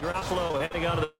Garoppolo heading on to the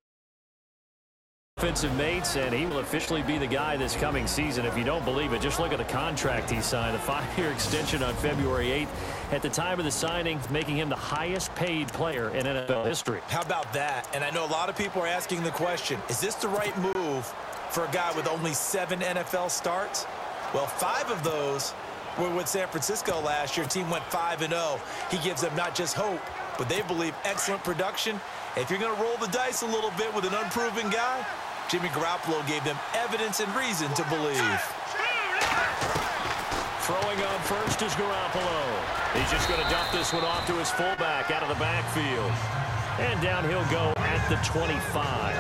offensive mates, and he will officially be the guy this coming season. If you don't believe it, just look at the contract he signed, a 5-year extension on February 8th. At the time of the signing, making him the highest paid player in NFL history. How about that? And I know a lot of people are asking the question, is this the right move for a guy with only 7 NFL starts? Well, 5 of those were with San Francisco last year. Team went 5-0. He gives them not just hope, but they believe excellent production. If you're going to roll the dice a little bit with an unproven guy, Jimmy Garoppolo gave them evidence and reason to believe. Throwing on first is Garoppolo. He's just going to dump this one off to his fullback out of the backfield. And down he'll go at the 25.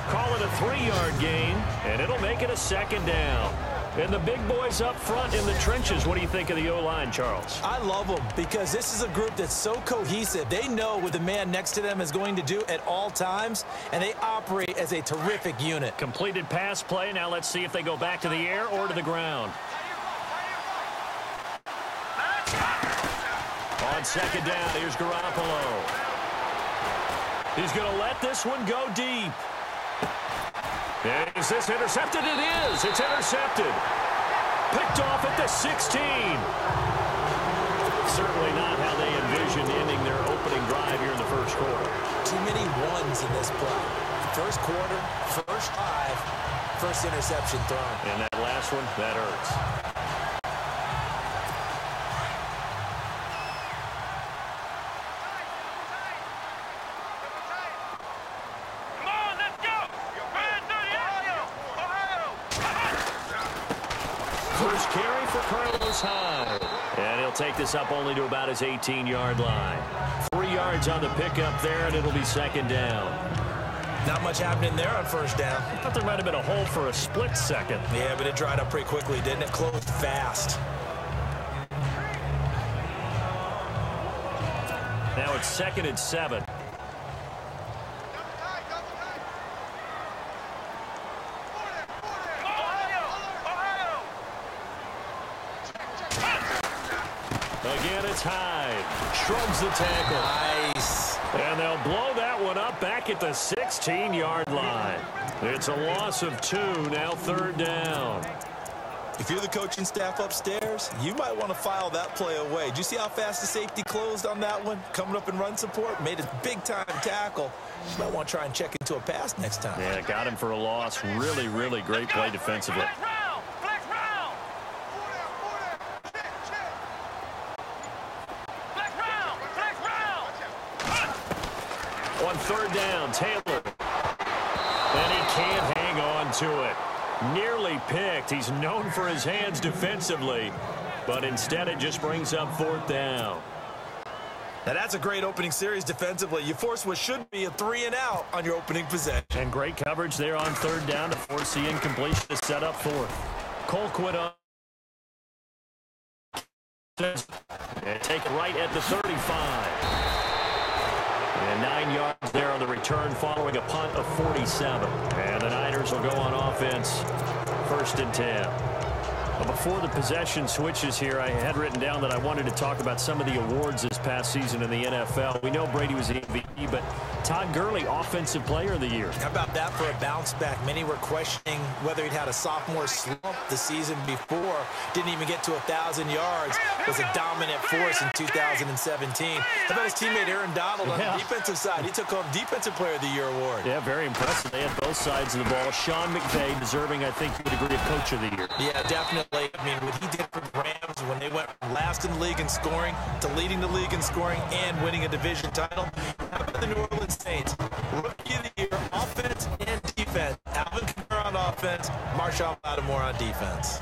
Call it a 3-yard gain, and it'll make it a 2nd down. And the big boys up front in the trenches. What do you think of the O-line, Charles? I love them because this is a group that's so cohesive. They know what the man next to them is going to do at all times, and they operate as a terrific unit. Completed pass play. Now let's see if they go back to the air or to the ground. On 2nd down, here's Garoppolo. He's going to let this one go deep. Is this intercepted? It is. It's intercepted. Picked off at the 16. Certainly not how they envisioned ending their opening drive here in the first quarter. Too many ones in this play. First quarter, first drive, first interception thrown. And that last one, that hurts. First carry for Carlos Hyde. And he'll take this up only to about his 18-yard line. 3 yards on the pickup there, and it'll be 2nd down. Not much happening there on first down. I thought there might have been a hole for a split second. Yeah, but it dried up pretty quickly, didn't it? Closed fast. Now it's 2nd and 7. Again, it's Hyde. Shrugs the tackle. Nice. And they'll blow that one up back at the 16-yard line. It's a loss of 2, now 3rd down. If you're the coaching staff upstairs, you might want to file that play away. Did you see how fast the safety closed on that one? Coming up in run support, made a big-time tackle. You might want to try and check into a pass next time. Yeah, got him for a loss. Really, really great play defensively. On 3rd down, Taylor. And he can't hang on to it. Nearly picked. He's known for his hands defensively, but instead it just brings up 4th down. Now that's a great opening series defensively. You force what should be a 3-and-out on your opening possession. And great coverage there on 3rd down to force the incompletion to set up 4th. Colquitt on. And take it right at the 35. And 9 yards there on the return following a punt of 47. And the Niners will go on offense, 1st and 10. But before the possession switches here, I had written down that I wanted to talk about some of the awards this past season in the NFL. We know Brady was the MVP, but Todd Gurley, Offensive Player of the Year. How about that for a bounce back? Many were questioning whether he'd had a sophomore slump the season before. Didn't even get to 1,000 yards. Was a dominant force in 2017. How about his teammate Aaron Donald on the defensive side? He took home Defensive Player of the Year award. Yeah, very impressive. They had both sides of the ball. Sean McVay deserving, I think, you would agree, of Coach of the Year. Yeah, definitely. I mean, what he did for the Rams when they went from last in the league in scoring to leading the league in scoring and winning a division title. How about the New Orleans Saints? Rookie of the Year, offense and defense. Alvin Kamara on offense, Marshall Lattimore on defense.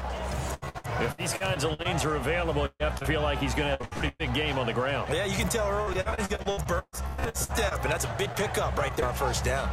If these kinds of lanes are available, you have to feel like he's going to have a pretty big game on the ground. Yeah, you can tell early on he's got a little burst and a step, and that's a big pickup right there on 1st down.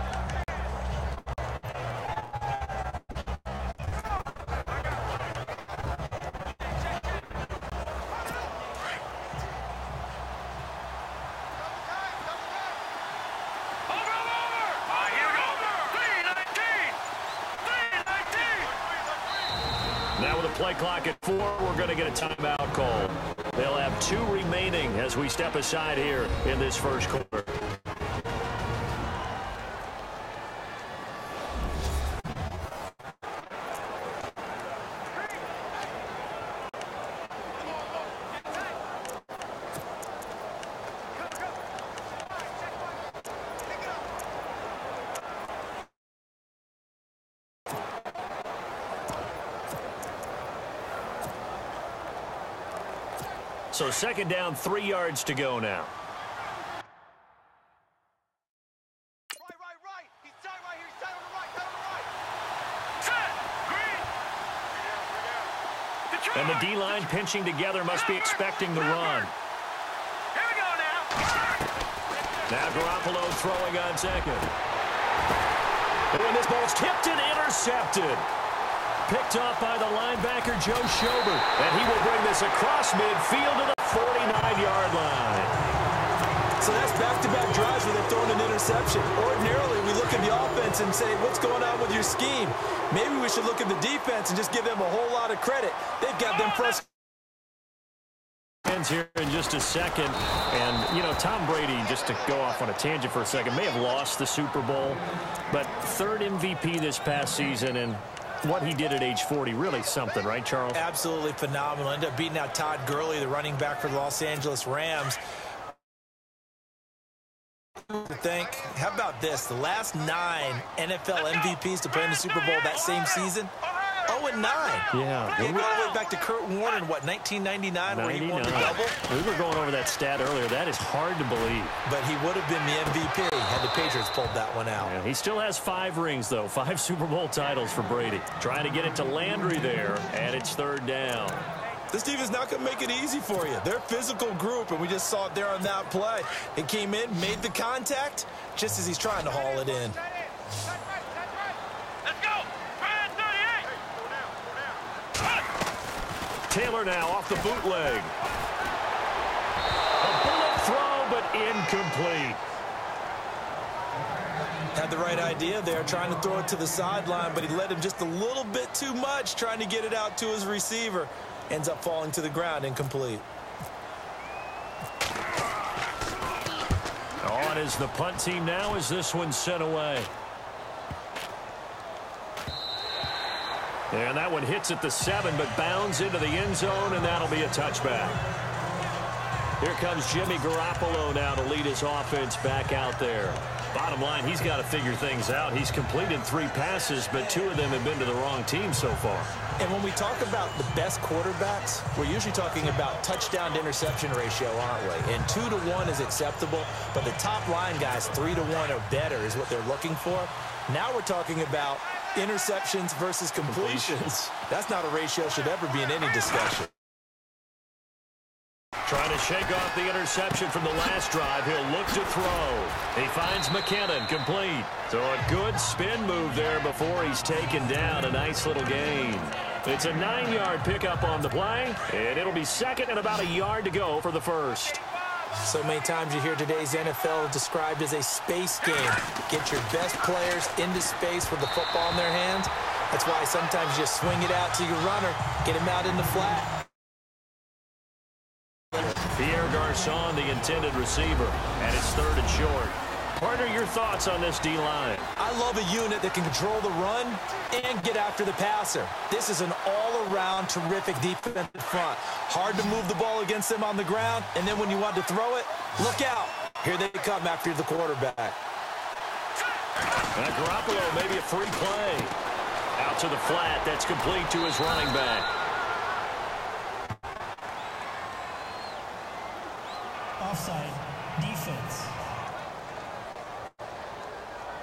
Now with a play clock at 4, we're going to get a timeout call. They'll have 2 remaining as we step aside here in this first quarter. So second down, 3 yards to go now. Right. He's tied right here. He's tied on the right. Tied on the right. Set. Green. And the D-line pinching together must be expecting the run. Here we go now. Now Garoppolo throwing on second. And when this ball's tipped and intercepted. Picked off by the linebacker, Joe Schobert. And he will bring this across midfield to the 49-yard line. So that's back-to-back drives where they've thrown an interception. Ordinarily, we look at the offense and say, what's going on with your scheme? Maybe we should look at the defense and just give them a whole lot of credit. They've got them frustrated. Here in just a second. And, you know, Tom Brady, just to go off on a tangent for a second, may have lost the Super Bowl, but third MVP this past season, and what he did at age 40, really something, right, Charles? Absolutely phenomenal. Ended up beating out Todd Gurley, the running back for the Los Angeles Rams. How about this? The last 9 NFL MVPs to play in the Super Bowl that same season, 0-9. Yeah. They go all the way back to Kurt Warner in, what, 1999, where he won the double? We were going over that stat earlier. That is hard to believe. But he would have been the MVP had the Patriots pulled that one out. Yeah, he still has 5 rings, though. 5 Super Bowl titles for Brady. Trying to get it to Landry there, and it's third down. This team is not going to make it easy for you. They're a physical group, and we just saw it there on that play. It came in, made the contact, just as he's trying to haul it in. Let's go. Taylor now off the bootleg. A bullet throw, but incomplete. Had the right idea there, trying to throw it to the sideline, but he led him just a little bit too much, trying to get it out to his receiver. Ends up falling to the ground, incomplete. On is the punt team now as this one's sent away. And that one hits at the 7, but bounds into the end zone, and that'll be a touchback. Here comes Jimmy Garoppolo now to lead his offense back out there. Bottom line, he's got to figure things out. He's completed 3 passes, but 2 of them have been to the wrong team so far. And when we talk about the best quarterbacks, we're usually talking about touchdown to interception ratio, aren't we? And 2 to 1 is acceptable, but the top line guys, 3 to 1 or better is what they're looking for. Now we're talking about interceptions versus completions. That's not a ratio should ever be in any discussion. Trying to shake off the interception from the last drive. He'll look to throw. He finds McKinnon complete. So a good spin move there before he's taken down. A nice little gain. It's a 9-yard pickup on the play, and it'll be second and about a yard to go for the first. So many times you hear today's NFL described as a space game. Get your best players into space with the football in their hands. That's why sometimes you just swing it out to your runner, get him out in the flat. Pierre Garçon, the intended receiver, and it's third and short. Partner, your thoughts on this D-line? I love a unit that can control the run and get after the passer. This is an all-around terrific defensive front. Hard to move the ball against them on the ground, and then when you want to throw it, look out. Here they come after the quarterback. Garoppolo, maybe a free play. Out to the flat. That's complete to his running back. Offside, defense.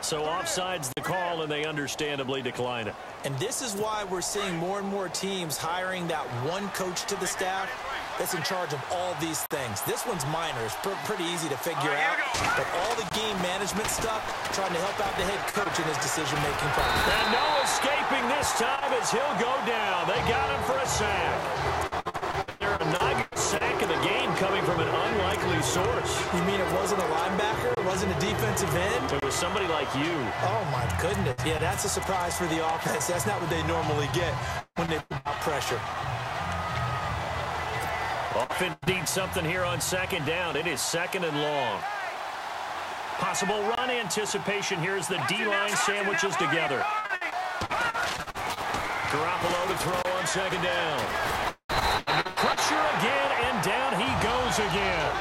So offside's the call, and they understandably decline it. And this is why we're seeing more and more teams hiring that one coach to the staff that's in charge of all these things. This one's minor. It's pretty easy to figure out. But all the game management stuff, trying to help out the head coach in his decision-making process. And no escaping this time as he'll go down. They got him for a sack. They're a 9th sack of the game coming from an unlikely source. You mean it wasn't a linebacker? It wasn't a defensive end? It was somebody like you. Oh, my goodness. Yeah, that's a surprise for the offense. That's not what they normally get when they put out pressure. Offense needs something here on second down. It is second and long. Possible run anticipation here as the D-line sandwiches together. Garoppolo to throw on second down. Pressure again, and down he goes again.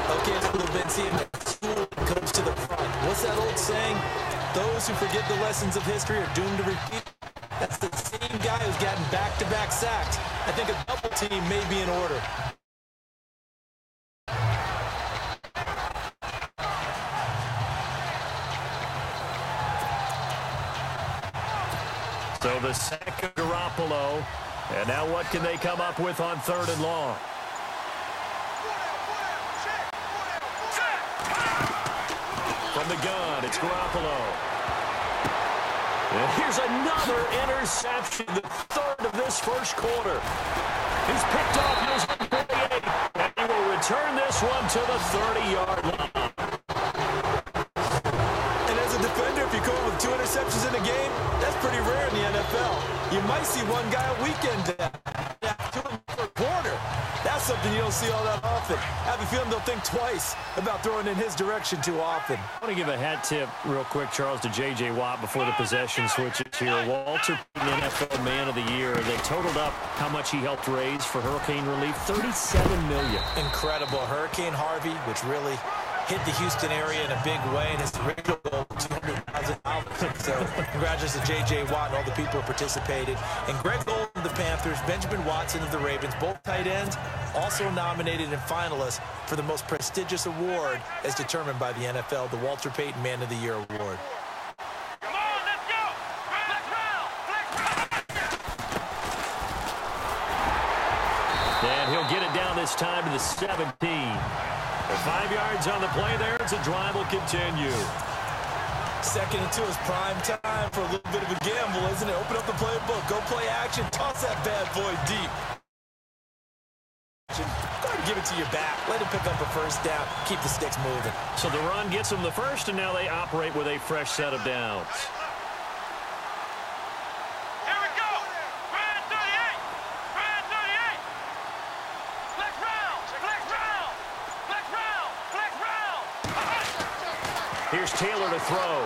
Okay, it's a little bit. See him comes to the front. What's that old saying? Those who forget the lessons of history are doomed to repeat. That's the same guy who's gotten back-to-back sacks. I think a double team may be in order. So the sack of Garoppolo. And now what can they come up with on 3rd and long? From the gun, it's Garoppolo. And here's another interception, the 3rd of this first quarter. He's picked off his 48, and he will return this one to the 30-yard line. And as a defender, if you go with 2 interceptions in a game, that's pretty rare in the NFL. You might see one guy a weekend for a quarter. That's something you don't see all that often. I have a feeling they'll think twice about throwing in his direction too often. I want to give a hat tip real quick, Charles, to J.J. Watt before the possession switches here. Walter Payton, NFL Man of the Year. They totaled up how much he helped raise for hurricane relief, $37 million. Incredible. Hurricane Harvey, which really hit the Houston area in a big way, and his original goal, $200,000. So congratulations to J.J. Watt and all the people who participated. And Greg Olsen of the Panthers, Benjamin Watson of the Ravens, both tight ends, also nominated and finalists for the most prestigious award as determined by the NFL, the Walter Payton Man of the Year Award. Come on, let's go! Flex round! Flex round! And he'll get it down this time to the 17. 5 yards on the play there. It's a drive will continue. 2nd and 2 is prime time for a little bit of a gamble, isn't it? Open up the playbook. Go play action. Toss that bad boy deep. Go ahead and give it to your back. Let him pick up a first down. Keep the sticks moving. So the run gets them the first, and now they operate with a fresh set of downs. Here we go! Grand 38! Grand 38! Flex round! Flex round! Flex round! Flex round! Here's Taylor to throw.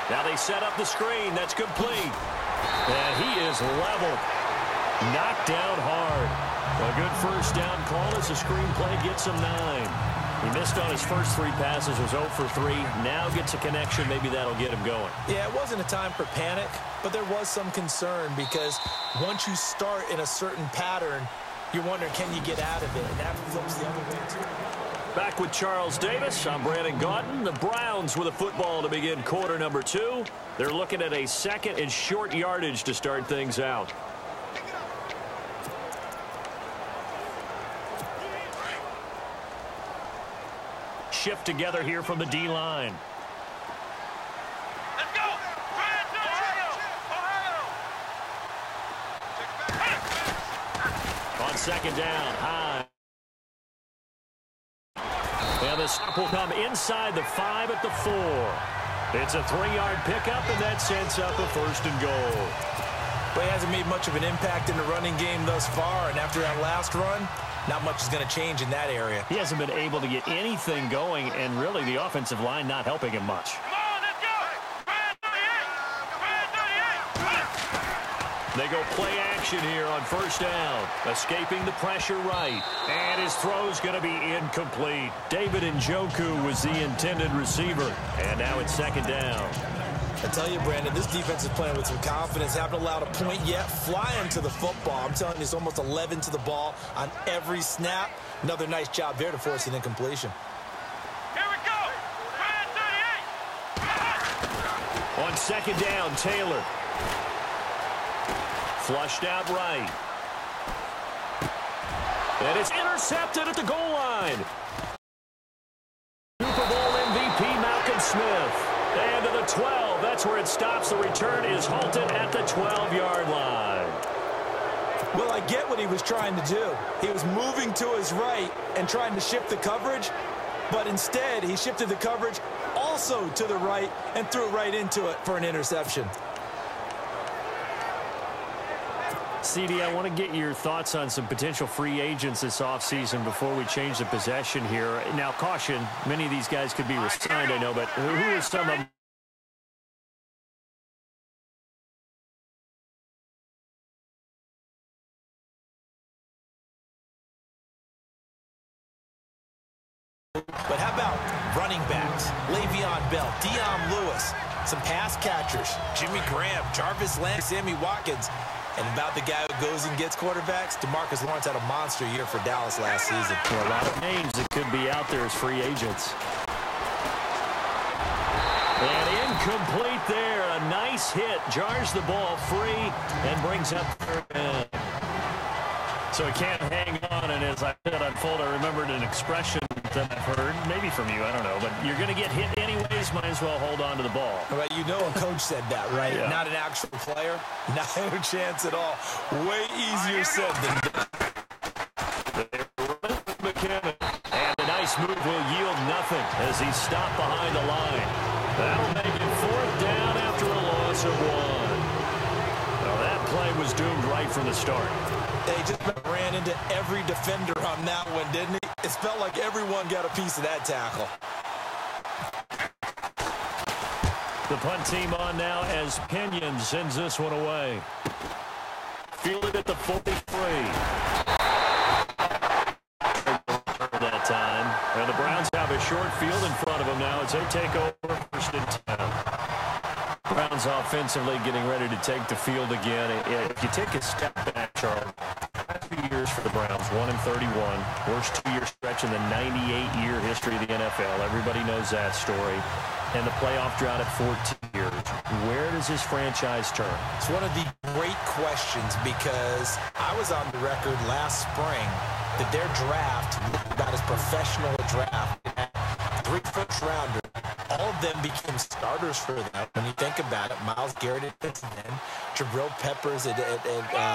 Now they set up the screen. That's complete. And he is leveled. Knocked down hard. A good first down call as the screenplay gets him 9. He missed on his first 3 passes, was 0 for 3. Now gets a connection. Maybe that'll get him going. Yeah, it wasn't a time for panic, but there was some concern because once you start in a certain pattern, you're wondering, can you get out of it? And that flips the other way, too. Back with Charles Davis. I'm Brandon Gaudin. The Browns with a football to begin quarter number 2. They're looking at a 2nd and short yardage to start things out. Shift together here from the D-line. Let's go! Grand 38! Ohio! On 2nd down, high. And the stop will come inside the 5 at the 4. It's a 3-yard pickup, and that sets up a 1st and goal. But he hasn't made much of an impact in the running game thus far, and after that last run, not much is going to change in that area. He hasn't been able to get anything going, and really the offensive line not helping him much. Come on, let's go! Grand 38! Grand 38! They go play action here on 1st down. Escaping the pressure right. And his throw's going to be incomplete. David Njoku was the intended receiver. And now it's 2nd down. I tell you, Brandon, this defense is playing with some confidence. Haven't allowed a point yet. Flying to the football. I'm telling you, it's almost 11 to the ball on every snap. Another nice job there to force an incompletion. Here we go! Grand 38! On 2nd down, Taylor. Flushed out right. And it's intercepted at the goal line. Super Bowl MVP Malcolm Smith. And to the 12. That's where it stops. The return is halted at the 12-yard line. Well, I get what he was trying to do. He was moving to his right and trying to shift the coverage, but instead he shifted the coverage also to the right and threw it right into it for an interception. CD, I want to get your thoughts on some potential free agents this offseason before we change the possession here. Now, caution, many of these guys could be re-signed, I know, but who are some of them? But how about running backs? Le'Veon Bell, Dion Lewis, some pass catchers, Jimmy Graham, Jarvis Landry, Sammy Watkins. And about the guy who goes and gets quarterbacks, DeMarcus Lawrence had a monster year for Dallas last season. Well, a lot of names that could be out there as free agents. And incomplete there. A nice hit. Jars the ball free and brings up third down. So he can't hang on, and as I said unfold, I remembered an expression that I've heard, maybe from you, I don't know, but you're going to get hit anyways, might as well hold on to the ball. Right, you know a coach said that, right? Yeah. Not an actual player. Not a chance at all. Way easier said than done. McKinnon, and the nice move will yield nothing as he's stopped behind the line. That'll make it fourth down after a loss of one. Well, that play was doomed right from the start. They just ran into every defender on that one, didn't he? It felt like everyone got a piece of that tackle. The punt team on now as Pinion sends this one away. Fielded at the 43. That time. And the Browns have a short field in front of them now as they take over first and 10. Browns offensively getting ready to take the field again. If you take a step back, Charles, last few years for the Browns, 1-31, worst two-year stretch in the 98-year history of the NFL. Everybody knows that story. And the playoff drought at 14 years. Where does this franchise turn? It's one of the great questions because I was on the record last spring that their draft, about as professional a draft, three first-rounders, all of them became starters for them. When you think about it, Myles Garrett at defensive end, Jabril Peppers at D-back,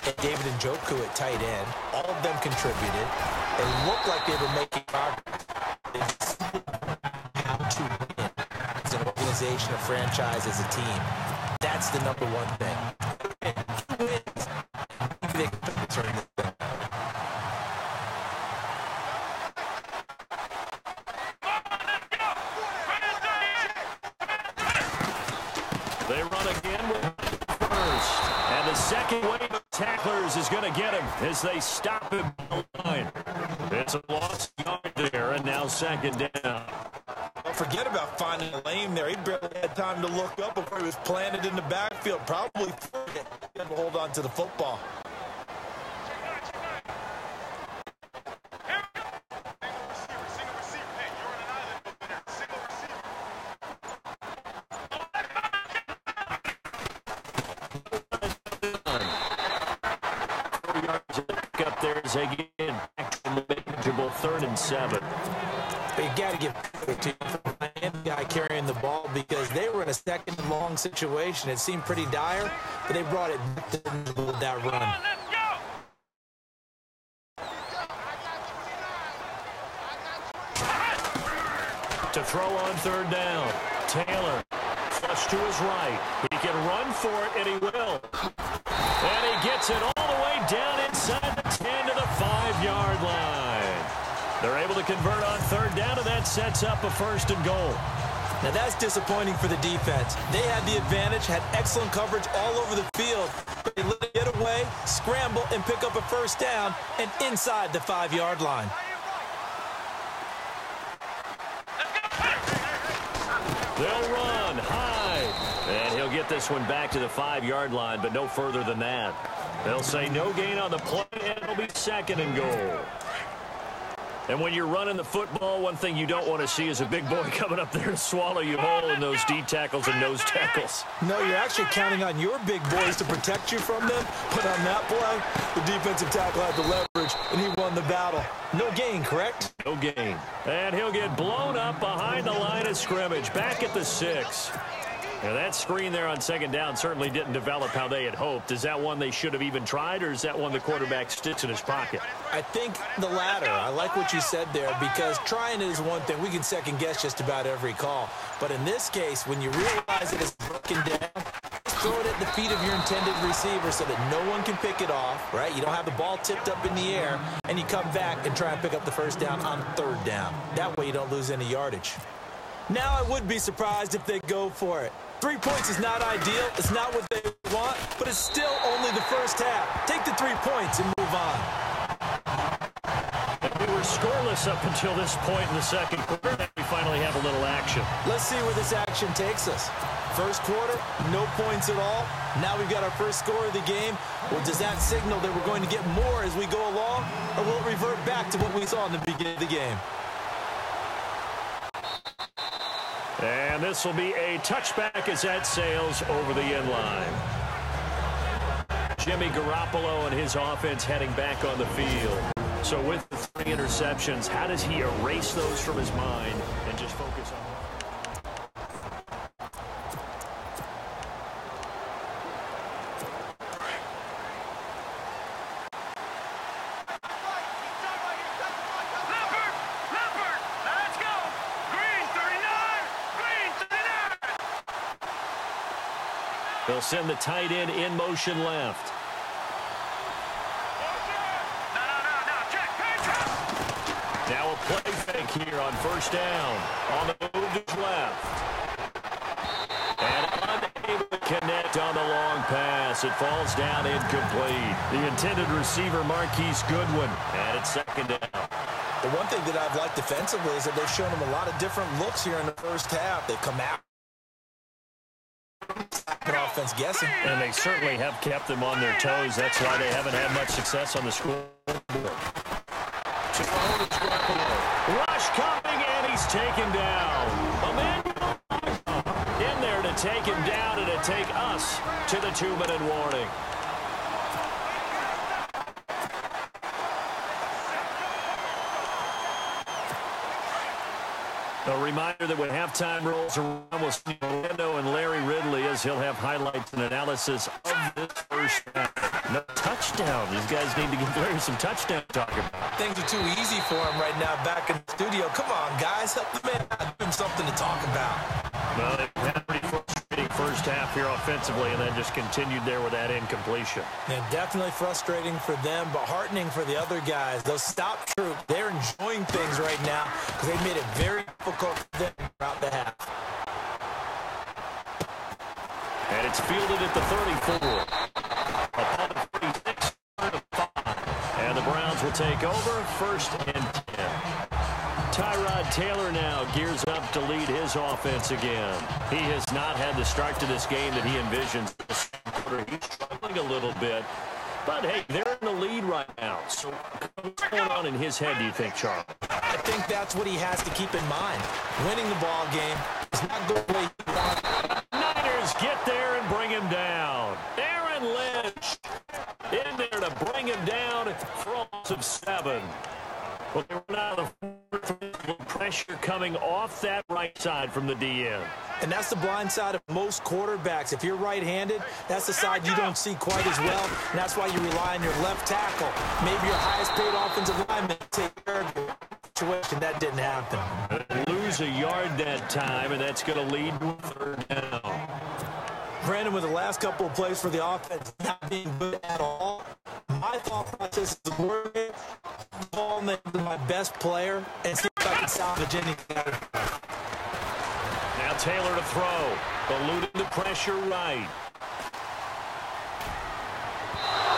and David Njoku at tight end. All of them contributed. It looked like they were making progress. How to win as an organization, a franchise, as a team. That's the number one thing. Wins. They can turn this thing. They run again with first. And the second wave of tacklers is going to get him as they stop him on the line. It's a lost yard there, and now second down. Don't forget about finding a lane there. He barely had time to look up before he was planted in the backfield. Probably able to hold on to the football. Up there as they get back to the manageable 3rd and 7. But you got to give credit to the guy carrying the ball because they were in a second and long situation. It seemed pretty dire, but they brought it back with that run. To throw on 3rd down, Taylor flush to his right. He can run for it, and he will. And he gets it all the way down inside the 10 to the 5-yard line. They're able to convert on 3rd down, and that sets up a 1st and goal. Now that's disappointing for the defense. They had the advantage, had excellent coverage all over the field. But they let it get away, scramble, and pick up a 1st down and inside the 5-yard line. They'll run high, and he'll get this one back to the 5-yard line, but no further than that. They'll say no gain on the play, and it'll be 2nd and goal. And when you're running the football, one thing you don't want to see is a big boy coming up there and swallow you whole in those D tackles and nose tackles. No, you're actually counting on your big boys to protect you from them. But on that play, the defensive tackle had the leverage, and he won the battle. No gain, correct? No gain. And he'll get blown up behind the line of scrimmage, back at the 6. Now, that screen there on 2nd down certainly didn't develop how they had hoped. Is that one they should have even tried, or is that one the quarterback sticks in his pocket? I think the latter. I like what you said there because trying it is one thing. We can second-guess just about every call. But in this case, when you realize it is broken down, throw it at the feet of your intended receiver so that no one can pick it off, right? You don't have the ball tipped up in the air, and you come back and try and pick up the 1st down on 3rd down. That way you don't lose any yardage. Now I would be surprised if they go for it. 3 points is not ideal. It's not what they want, but it's still only the 1st half. Take the 3 points and move on. We were scoreless up until this point in the 2nd quarter. We finally have a little action. Let's see where this action takes us. First quarter, no points at all. Now we've got our first score of the game. Well, does that signal that we're going to get more as we go along, or will it revert back to what we saw in the beginning of the game? And this will be a touchback as that sails over the end line. Jimmy Garoppolo and his offense heading back on the field. So with the 3 interceptions, how does he erase those from his mind and just focus on... They'll send the tight end in motion left. Now a play fake here on first down. On the move to left. And unable to connect on the long pass. It falls down incomplete. The intended receiver, Marquise Goodwin. And it's second down. The one thing that I've liked defensively is that they've shown them a lot of different looks here in the first half. They come out. Offense guessing. And they certainly have kept them on their toes. That's why they haven't had much success on the scoreboard. Rush coming, and he's taken down. Emmanuel in there to take him down and to take us to the 2-minute warning. A reminder that when halftime rolls around, we'll see Orlando and Larry Ridley as he'll have highlights and analysis of this first half. No touchdown. These guys need to give Larry some touchdown talk about. Things are too easy for him right now back in the studio. Come on, guys. Help the man out. Give him something to talk about. Well, they've had a pretty frustrating first half here offensively, and then just continued there with that incompletion. And definitely frustrating for them, but heartening for the other guys. Those stop troops, they're enjoying things right now because they made it very difficult for them throughout the half. And it's fielded at the 34. Upon the 36, 5. And the Browns will take over first and 10. Tyrod Taylor now gears up to lead his offense again. He has not had the start to this game that he envisions. He's struggling a little bit. But, hey, they're in the lead right now. So what's going on in his head, do you think, Charles? I think that's what he has to keep in mind. Winning the ball game is not the way he wants. Niners get there and bring him down. Aaron Lynch in there to bring him down for a loss of 7. Well, they run out of pressure coming off that right side from the DN. And that's the blind side of most quarterbacks. If you're right-handed, that's the side you don't see quite as well. And that's why you rely on your left tackle. Maybe your highest-paid offensive lineman to take care of your situation. That didn't happen. Lose a yard that time, and that's going to lead to a third down. Brandon, with the last couple of plays for the offense not being good at all, my thought process is working. Ball to my best player and see if I can salvage anything out of it. Now Taylor to throw. Eluding the pressure right.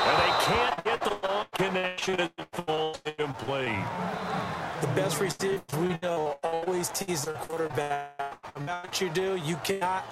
And they can't get the long connection as it falls incomplete. The best receivers we know always tease their quarterback. No matter what you do, you cannot